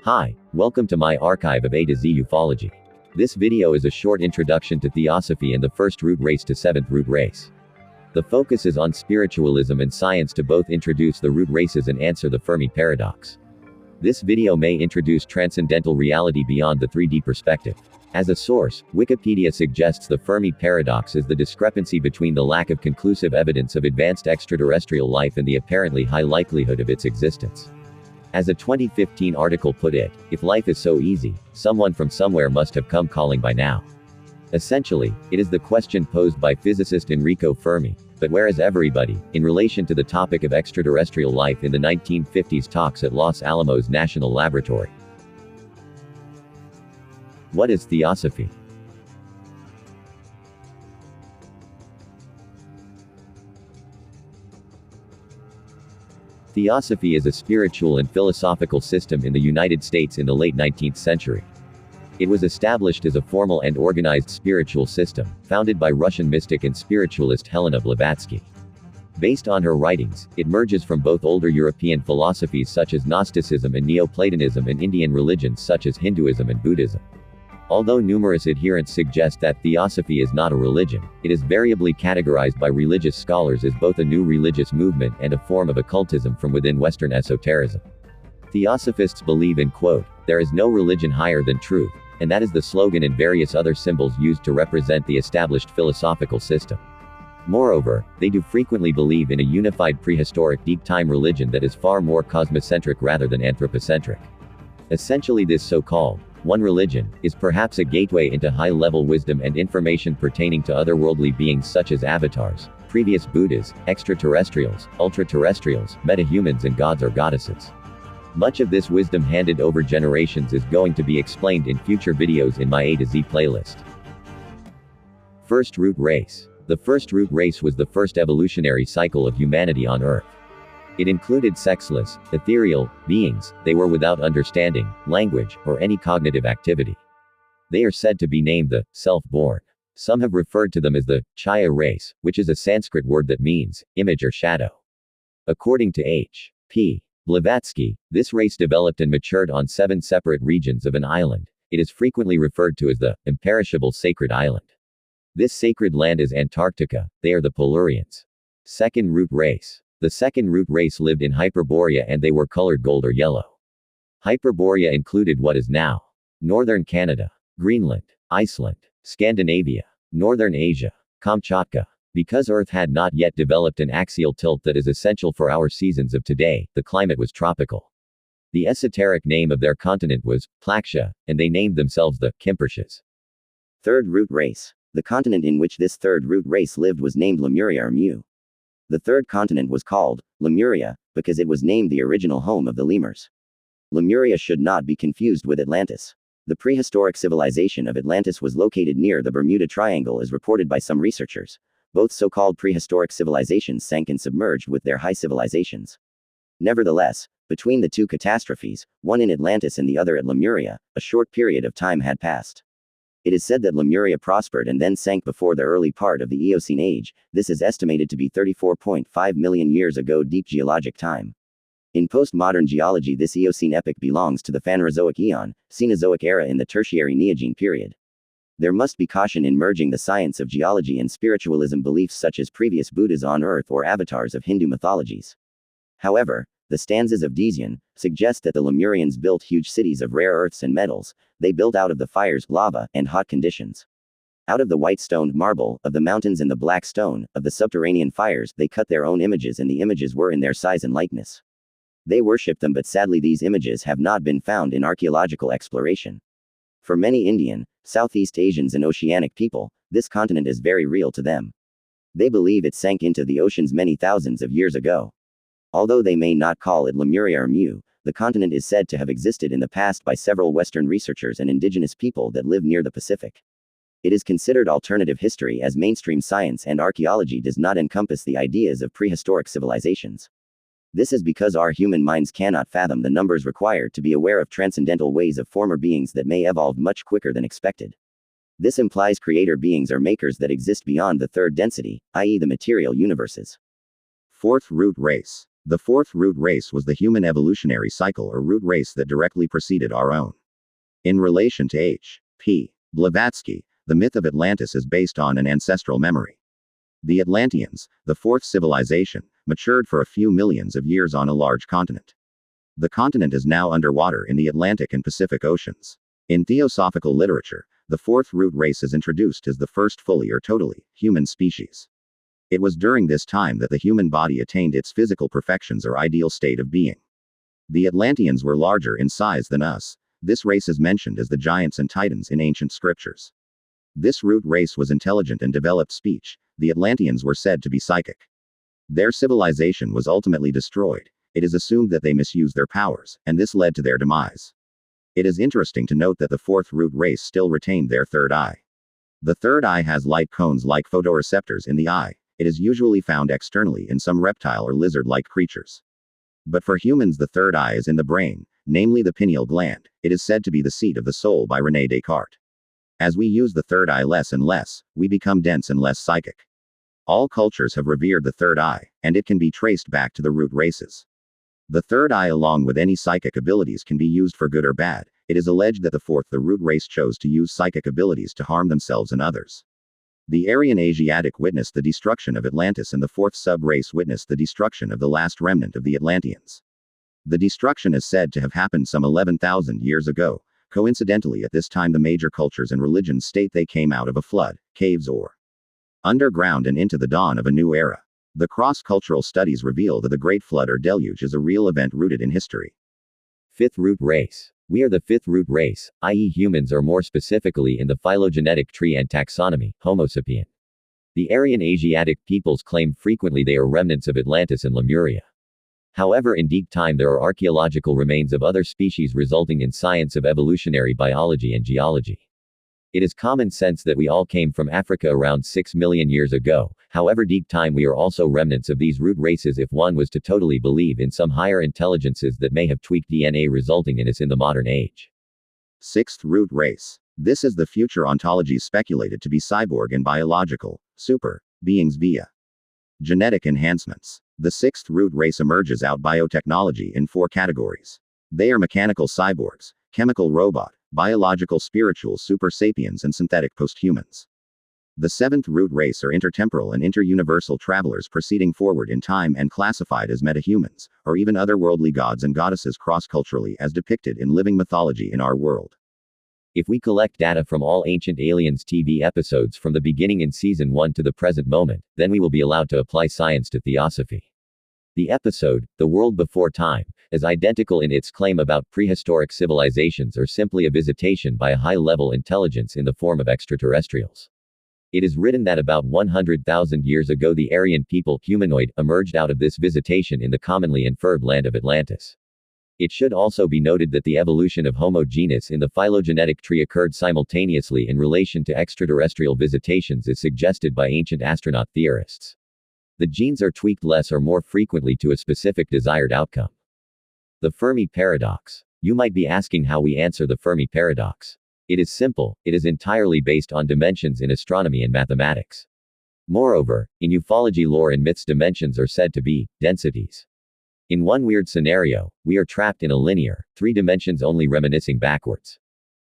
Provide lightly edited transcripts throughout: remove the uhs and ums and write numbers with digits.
Hi, welcome to my archive of A to Z ufology. This video is a short introduction to Theosophy and the first root race to seventh root race. The focus is on spiritualism and science to both introduce the root races and answer the Fermi paradox. This video may introduce transcendental reality beyond the 3D perspective. As a source, Wikipedia suggests the Fermi paradox is the discrepancy between the lack of conclusive evidence of advanced extraterrestrial life and the apparently high likelihood of its existence. As a 2015 article put it, if life is so easy, someone from somewhere must have come calling by now. Essentially, it is the question posed by physicist Enrico Fermi, but where is everybody, in relation to the topic of extraterrestrial life in the 1950s talks at Los Alamos National Laboratory. What is Theosophy? Theosophy is a spiritual and philosophical system in the United States in the late 19th century. It was established as a formal and organized spiritual system, founded by Russian mystic and spiritualist Helena Blavatsky. Based on her writings, it merges from both older European philosophies such as Gnosticism and Neoplatonism and Indian religions such as Hinduism and Buddhism. Although numerous adherents suggest that Theosophy is not a religion, it is variably categorized by religious scholars as both a new religious movement and a form of occultism from within Western esotericism. Theosophists believe in, quote, "There is no religion higher than truth," and that is the slogan and various other symbols used to represent the established philosophical system. Moreover, they do frequently believe in a unified prehistoric deep-time religion that is far more cosmocentric rather than anthropocentric. Essentially, this so-called one religion is perhaps a gateway into high-level wisdom and information pertaining to otherworldly beings such as avatars, previous Buddhas, extraterrestrials, ultra-terrestrials, metahumans and gods or goddesses. Much of this wisdom handed over generations is going to be explained in future videos in my A to Z playlist. First root race. The first root race was the first evolutionary cycle of humanity on Earth. It included sexless, ethereal beings. They were without understanding, language, or any cognitive activity. They are said to be named the self-born. Some have referred to them as the Chaya race, which is a Sanskrit word that means image or shadow. According to H.P. Blavatsky, this race developed and matured on 7 separate regions of an island. It is frequently referred to as the imperishable sacred island. This sacred land is Antarctica. They are the Polarians. Second root race. The second root race lived in Hyperborea and they were colored gold or yellow. Hyperborea included what is now northern Canada, Greenland, Iceland, Scandinavia, northern Asia, Kamchatka. Because Earth had not yet developed an axial tilt that is essential for our seasons of today, the climate was tropical. The esoteric name of their continent was Plaksha, and they named themselves the Kimpershas. Third root race. The continent in which this third root race lived was named Lemuria or Mu. The third continent was called Lemuria because it was named the original home of the lemurs. Lemuria should not be confused with Atlantis. The prehistoric civilization of Atlantis was located near the Bermuda Triangle as reported by some researchers. Both so-called prehistoric civilizations sank and submerged with their high civilizations. Nevertheless, between the two catastrophes, one in Atlantis and the other at Lemuria, a short period of time had passed. It is said that Lemuria prospered and then sank before the early part of the Eocene age. This is estimated to be 34.5 million years ago deep geologic time. In postmodern geology, this Eocene epoch belongs to the Phanerozoic Eon, Cenozoic era in the Tertiary Neogene period. There must be caution in merging the science of geology and spiritualism beliefs such as previous Buddhas on Earth or avatars of Hindu mythologies. However, the stanzas of Dezian suggest that the Lemurians built huge cities of rare earths and metals. They built out of the fires, lava, and hot conditions. Out of the white stone, marble, of the mountains and the black stone, of the subterranean fires, they cut their own images and the images were in their size and likeness. They worshipped them, but sadly these images have not been found in archaeological exploration. For many Indian, Southeast Asians and Oceanic people, this continent is very real to them. They believe it sank into the oceans many thousands of years ago. Although they may not call it Lemuria or Mu, the continent is said to have existed in the past by several Western researchers and indigenous people that live near the Pacific. It is considered alternative history as mainstream science and archaeology does not encompass the ideas of prehistoric civilizations. This is because our human minds cannot fathom the numbers required to be aware of transcendental ways of former beings that may evolve much quicker than expected. This implies creator beings or makers that exist beyond the third density, i.e. the material universes. Fourth root race. The fourth root race was the human evolutionary cycle or root race that directly preceded our own. In relation to H.P. Blavatsky, the myth of Atlantis is based on an ancestral memory. The Atlanteans, the fourth civilization, matured for a few millions of years on a large continent. The continent is now underwater in the Atlantic and Pacific Oceans. In theosophical literature, the fourth root race is introduced as the first fully or totally human species. It was during this time that the human body attained its physical perfections or ideal state of being. The Atlanteans were larger in size than us. This race is mentioned as the giants and titans in ancient scriptures. This root race was intelligent and developed speech. The Atlanteans were said to be psychic. Their civilization was ultimately destroyed. It is assumed that they misused their powers, and this led to their demise. It is interesting to note that the fourth root race still retained their third eye. The third eye has light cones like photoreceptors in the eye. It is usually found externally in some reptile or lizard-like creatures. But for humans, the third eye is in the brain, namely the pineal gland. It is said to be the seat of the soul by René Descartes. As we use the third eye less and less, we become dense and less psychic. All cultures have revered the third eye, and it can be traced back to the root races. The third eye, along with any psychic abilities, can be used for good or bad. It is alleged that the root race chose to use psychic abilities to harm themselves and others. The Aryan Asiatic witnessed the destruction of Atlantis, and the fourth sub-race witnessed the destruction of the last remnant of the Atlanteans. The destruction is said to have happened some 11,000 years ago. Coincidentally, at this time the major cultures and religions state they came out of a flood, caves, or underground and into the dawn of a new era. The cross-cultural studies reveal that the Great Flood or Deluge is a real event rooted in history. Fifth root race. We are the fifth root race, i.e. humans, or more specifically in the phylogenetic tree and taxonomy, Homo sapien. The Aryan Asiatic peoples claim frequently they are remnants of Atlantis and Lemuria. However, in deep time there are archaeological remains of other species, resulting in science of evolutionary biology and geology. It is common sense that we all came from Africa around 6 million years ago. However, deep time we are also remnants of these root races if one was to totally believe in some higher intelligences that may have tweaked DNA, resulting in us in the modern age. Sixth root race. This is the future ontologies speculated to be cyborg and biological, super, beings via genetic enhancements. The sixth root race emerges out biotechnology in 4 categories. They are mechanical cyborgs, chemical robot, biological spiritual super sapiens, and synthetic posthumans. The seventh root race are intertemporal and interuniversal travelers proceeding forward in time and classified as metahumans, or even otherworldly gods and goddesses cross-culturally as depicted in living mythology in our world. If we collect data from all Ancient Aliens TV episodes from the beginning in Season 1 to the present moment, then we will be allowed to apply science to Theosophy. The episode, The World Before Time, is identical in its claim about prehistoric civilizations or simply a visitation by a high-level intelligence in the form of extraterrestrials. It is written that about 100,000 years ago the Aryan people, humanoid, emerged out of this visitation in the commonly inferred land of Atlantis. It should also be noted that the evolution of Homo genus in the phylogenetic tree occurred simultaneously in relation to extraterrestrial visitations as suggested by ancient astronaut theorists. The genes are tweaked less or more frequently to a specific desired outcome. The Fermi paradox. You might be asking how we answer the Fermi paradox. It is simple. It is entirely based on dimensions in astronomy and mathematics. Moreover, in ufology lore and myths, dimensions are said to be densities. In one weird scenario, we are trapped in a linear, 3 dimensions only, reminiscing backwards.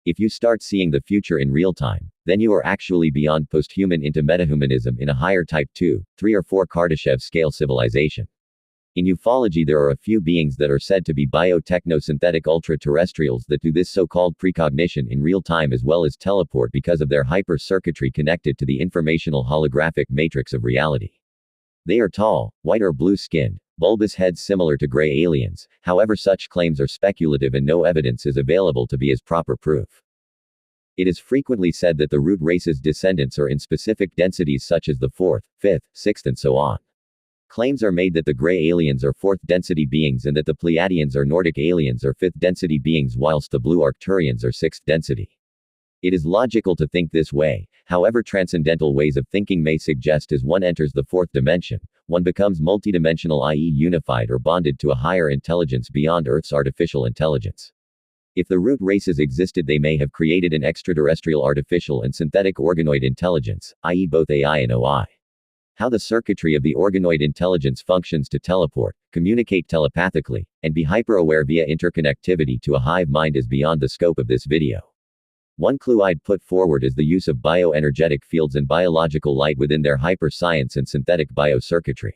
If you start seeing the future in real time, then you are actually beyond posthuman into metahumanism in a higher type 2, 3 or 4 Kardashev scale civilization. In ufology there are a few beings that are said to be biotechno-synthetic ultra-terrestrials that do this so-called precognition in real time as well as teleport because of their hyper-circuitry connected to the informational holographic matrix of reality. They are tall, white or blue-skinned, bulbous heads similar to gray aliens. However, such claims are speculative and no evidence is available to be as proper proof. It is frequently said that the root race's descendants are in specific densities such as the 4th, 5th, 6th and so on. Claims are made that the gray aliens are 4th density beings and that the Pleiadians or Nordic aliens are 5th density beings whilst the blue Arcturians are 6th density. It is logical to think this way. However, transcendental ways of thinking may suggest as one enters the 4th dimension, one becomes multidimensional, i.e. unified or bonded to a higher intelligence beyond Earth's artificial intelligence. If the root races existed, they may have created an extraterrestrial artificial and synthetic organoid intelligence, i.e. both AI and OI. How the circuitry of the organoid intelligence functions to teleport, communicate telepathically, and be hyper-aware via interconnectivity to a hive mind is beyond the scope of this video. One clue I'd put forward is the use of bioenergetic fields and biological light within their hyper-science and synthetic biocircuitry.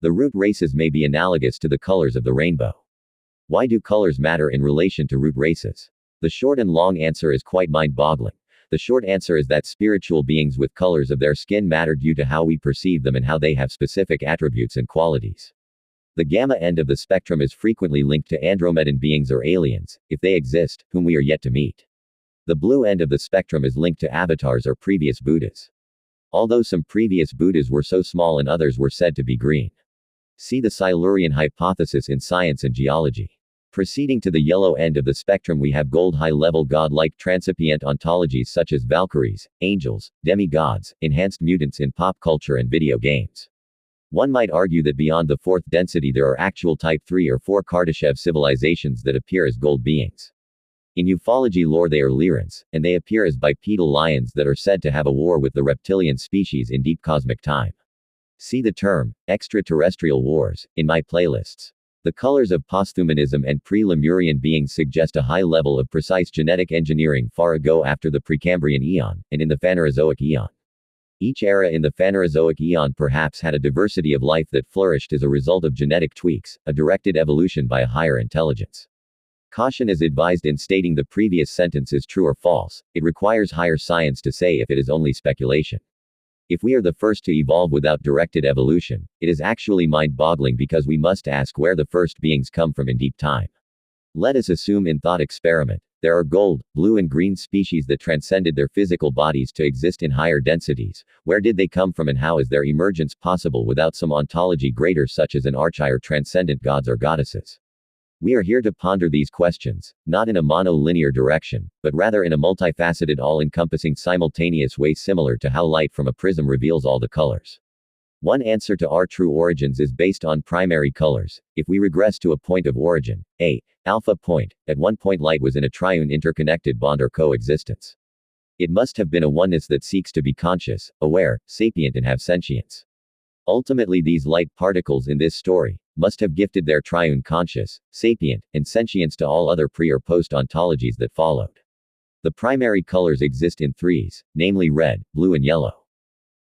The root races may be analogous to the colors of the rainbow. Why do colors matter in relation to root races? The short and long answer is quite mind-boggling. The short answer is that spiritual beings with colors of their skin matter due to how we perceive them and how they have specific attributes and qualities. The gamma end of the spectrum is frequently linked to andromedan beings or aliens, if they exist, whom we are yet to meet. The blue end of the spectrum is linked to avatars or previous Buddhas. Although some previous Buddhas were so small and others were said to be green. See the Silurian hypothesis in science and geology. Proceeding to the yellow end of the spectrum, we have gold high-level god-like transcendent ontologies such as Valkyries, angels, demigods, enhanced mutants in pop culture and video games. One might argue that beyond the fourth density there are actual Type 3 or 4 Kardashev civilizations that appear as gold beings. In ufology lore they are Lyrans, and they appear as bipedal lions that are said to have a war with the reptilian species in deep cosmic time. See the term, extraterrestrial wars, in my playlists. The colors of posthumanism and pre-Lemurian beings suggest a high level of precise genetic engineering far ago after the Precambrian Eon, and in the Phanerozoic Eon. Each era in the Phanerozoic Eon perhaps had a diversity of life that flourished as a result of genetic tweaks, a directed evolution by a higher intelligence. Caution is advised in stating the previous sentence is true or false. It requires higher science to say if it is only speculation. If we are the first to evolve without directed evolution, it is actually mind-boggling because we must ask where the first beings come from in deep time. Let us assume in thought experiment, there are gold, blue and green species that transcended their physical bodies to exist in higher densities. Where did they come from and how is their emergence possible without some ontology greater such as an archetype or transcendent gods or goddesses? We are here to ponder these questions, not in a monolinear direction, but rather in a multifaceted all-encompassing simultaneous way similar to how light from a prism reveals all the colors. One answer to our true origins is based on primary colors. If we regress to a point of origin, a alpha point, at one point light was in a triune interconnected bond or coexistence. It must have been a oneness that seeks to be conscious, aware, sapient and have sentience. Ultimately these light particles in this story must have gifted their triune conscious, sapient, and sentience to all other pre or post ontologies that followed. The primary colors exist in threes, namely red, blue and yellow.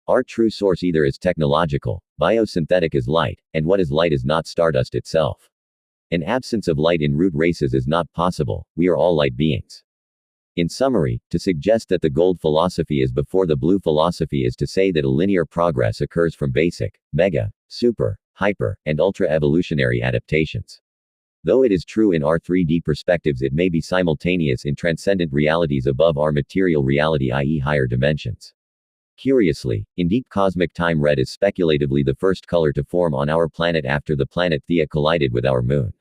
Our true source either is technological, biosynthetic as light, and what is light is not stardust itself. An absence of light in root races is not possible, we are all light beings. In summary, to suggest that the gold philosophy is before the blue philosophy is to say that a linear progress occurs from basic, mega, super, hyper, and ultra-evolutionary adaptations. Though it is true in our 3D perspectives, it may be simultaneous in transcendent realities above our material reality, i.e. higher dimensions. Curiously, in deep cosmic time red is speculatively the first color to form on our planet after the planet Theia collided with our moon.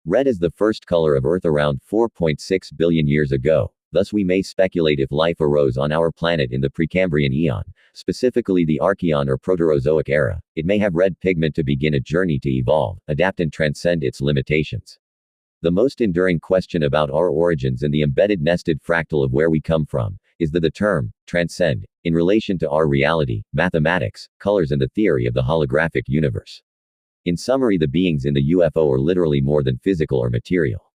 Red is the first color of Earth around 4.6 billion years ago, thus we may speculate if life arose on our planet in the Precambrian Eon, specifically the Archean or protorezoic era, it may have red pigment to begin a journey to evolve, adapt and transcend its limitations. The most enduring question about our origins and the embedded nested fractal of where we come from, is the term, transcend, in relation to our reality, mathematics, colors and the theory of the holographic universe. In summary, the beings in the UFO are literally more than physical or material.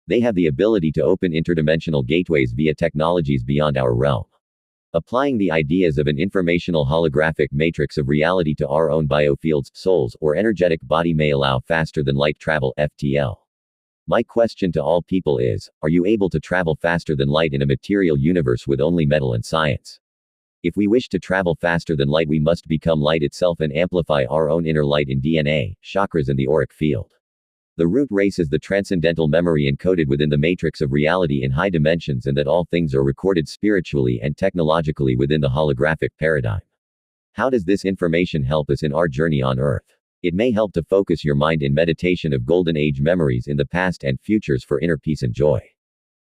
They have the ability to open interdimensional gateways via technologies beyond our realm. Applying the ideas of an informational holographic matrix of reality to our own biofields, souls, or energetic body may allow faster than light travel, FTL. My question to all people is, are you able to travel faster than light in a material universe with only metal and science? If we wish to travel faster than light, we must become light itself and amplify our own inner light in DNA, chakras and the auric field. The root race is the transcendental memory encoded within the matrix of reality in high dimensions, and that all things are recorded spiritually and technologically within the holographic paradigm. How does this information help us in our journey on Earth? It may help to focus your mind in meditation of golden age memories in the past and futures for inner peace and joy.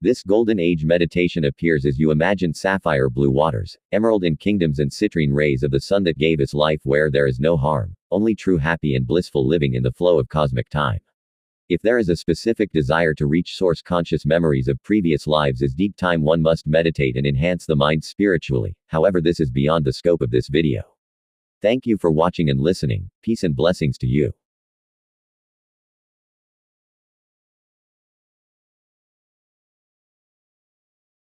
This golden age meditation appears as you imagine sapphire blue waters, emerald in kingdoms and citrine rays of the sun that gave us life where there is no harm, only true happy and blissful living in the flow of cosmic time. If there is a specific desire to reach source conscious memories of previous lives as deep time, one must meditate and enhance the mind spiritually, however this is beyond the scope of this video. Thank you for watching and listening. Peace and blessings to you.